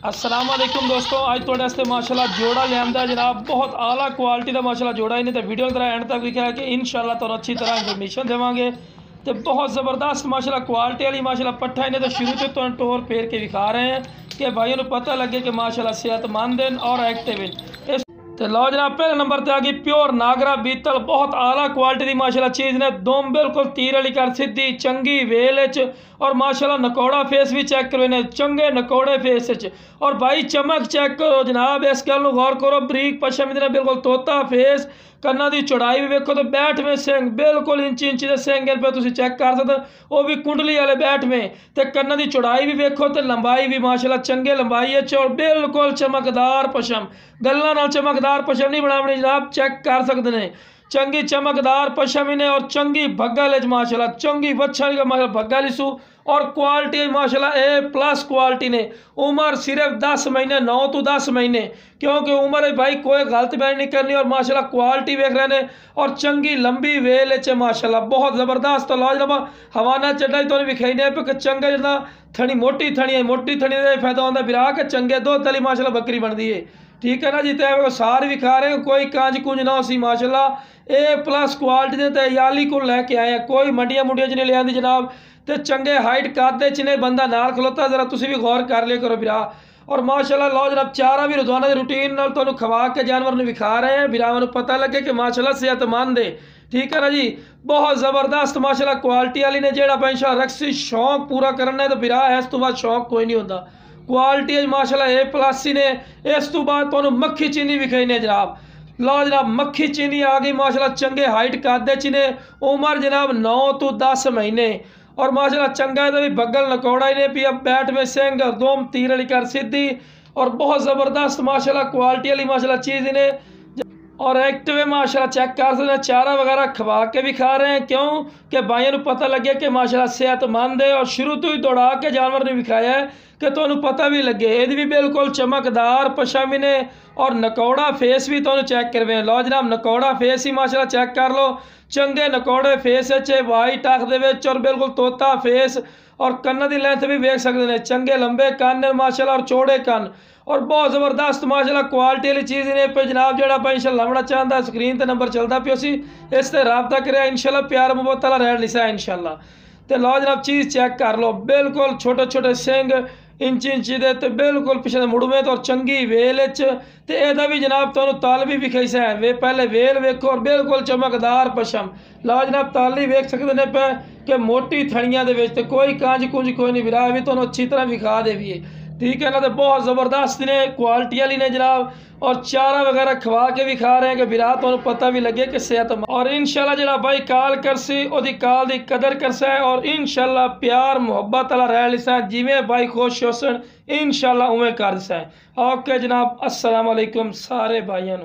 अस्सलाम वालेकुम दोस्तों, अज थोड़े वास्ते माशाल्लाह जोड़ा लिया जनाब। बहुत आला क्वालिटी का माशाल्लाह जोड़ा इन्हें तो वीडियो की तरह एंड तक लिखा है कि इंशाल्लाह तुहानू अच्छी तरह इन्फॉर्मेशन देवांगे। तो बहुत ज़बरदस्त माशाल्लाह क्वालिटी वाली माशाल्लाह पट्ठा इन्हें तो शुरू से तुहानू टोर फेर के दिखा रहे हैं कि भाइयों को पता लगे कि माशाल्लाह सेहतमंद हैं और एक्टिव हैं। तो लो जनाब, पहले नंबर पर आ गई प्योर नागरा बीतल। बहुत आला क्वालिटी की माशाल्लाह चीज़ ने दुम बिल्कुल तीर वाली कर सीधी चंगी वेल और माशाल्लाह नकौड़ा फेस भी चेक करो इन्हें, चंगे नकौड़े फेस और भाई चमक चेक करो जनाब। इस गल गौर करो, बरीक पशम इधर बिल्कुल तोता फेस, कन्ना की चौड़ाई भी वेखो तो बैठ में सिंह बिल्कुल इंची इंची के सिंह पे तुम चेक कर सकते, वो भी कुंडली वाले बैठ में। तो कन्ना की चौड़ाई भी वेखो तो लंबाई भी माशाल्लाह चंगे लंबाई है और बिल्कुल चमकदार पशम, गल्लां नाल चमकदार पशम नहीं बनावनी जनाब, चेक कर सकते हैं। चंगी चमकदार पशम इन्हें और चंगी भग्गल माशाल्लाह, चंगी वच्छा माशाल्लाह भग्गल सू और क्वालिटी माशाल्लाह A+ क्वालिटी ने। उम्र सिर्फ 10 महीने, 9 तो 10 महीने, क्योंकि उम्र है भाई कोई गलत बैन नहीं करनी। और माशाल्लाह क्वालिटी वेख रहे हैं और चंगी लंबी वेल माशाल्लाह बहुत ज़बरदस्त। तो लो जनाब हवाना चढ़ा तो विखाई पे चंगा जितना थनी मोटी थनी है, मोटी थनी का फायदा होता बिरा के चंगे दुध वाली माशाल्लाह बकरी बनती है, ठीक है ना जी। तो सार भी खा रहे हैं, कोई कांज कुंज ना उसी माशाल्लाह A+ क्वालिटी ने तो याली को लैके आए हैं, कोई मंडिया मुंडिया च नहीं लिया जनाब। तो चंगे हाइट कादे च ने बंदा नाल खलोता, जरा तुम भी गौर कर लिया करो बिरा। और माशाल्लाह लो जनाब चारा भी रोजाना की रूटीन नाल तुहानू खवा के जानवर ने विखा रहे हैं, बिरावां नू पता लगे कि माशाल्लाह सेहतमंद है, ठीक है ना जी। बहुत ज़बरदस्त माशाल्लाह क्वालिटी वाली ने जेड़ा इंशाल्लाह रक्सी शौक पूरा करना है तो बिरा है, इस तो बाद शौक कोई नहीं होता। क्वालिटी माशाल्लाह A+ ही ने। इस तो बाद तुहानू मक्खी चीनी विखाई ने जनाब। लो जनाब मक्खी चीनी आ गई माशाल्लाह चंगे हाइट कादे च ने, उम्र जनाब 9 तो 10 महीने और माशाल्लाह चंगा भी बगल नकौड़ा ही ने पिया, बैठ में सिंह दोम तीर वाली कर सीधी और बहुत ज़बरदस्त माशाल्लाह क्वालिटी वाली माशाल्लाह चीज़ इन्हें और एक्टिव है माशाल्लाह। चेक कर सकते हैं, चारा वगैरह खवा के भी खा रहे हैं, क्यों कि भाइयों को पता लगे कि माशाल्लाह सेहतमंद है और शुरू तो ही दौड़ा के जानवर ने विखाया है कि तुहानू पता भी लगे। ये भी बिल्कुल चमकदार पशम ने और नकौड़ा फेस भी तुहानू चेक करवे। लो जनाब नकौड़ा फेस ही माशाल्लाह चेक कर लो, चंगे नकौड़े फेस वाइट अख दे और बिल्कुल तोता फेस और कन्न की लेंथ भी वेख सकते हैं, चंगे लंबे कन्न माशाल्लाह और चौड़े कन्न और बहुत ज़बरदस्त माशाल्लाह क्वालिटी वाली चीज़ ने पे जनाब। जो इंशाल्लाह लावना चाहता स्क्रीन पर नंबर चलता पियो सी, इस ते रबता करे इंशाल्लाह, प्यार मुहब्बत वाला रह लिसा इंशाल्लाह। तो लो जनाब चीज़ चेक कर लो, बिल्कुल छोटे छोटे सिंग इंची इंची दे ते बिल्कुल पिछले मुड़वे तो और चंगी वेल तो यदा भी जनाब तुहानू ताल भी विखाई से वे पहले वेल वेखो और बिल्कुल चमकदार पशम। लो जनाब ताली वेख सकते हैं पे कि मोटी थड़ियां दे विच ते कोई कांज कुंज कोई नहीं विरा भी तुहानू अच्छी तरह विखा दे भी है, ठीक है ना। तो बहुत ज़बरदस्त ने क्वालिटी वाली ने जनाब और चारा वगैरह खवा के भी खा रहे हैं कि बिरा तो पता भी लगे कि सेहत और इंशाल्लाह जरा भाई काल करसी ओदी काल दी कदर करसा है और इंशाल्लाह प्यार मुहब्बत वाला रह लिसा जिमें भाई खुश होसन इंशाल्लाह उवें कर सा। ओके जनाब, अस्सलाम वालेकुम सारे भाइयों।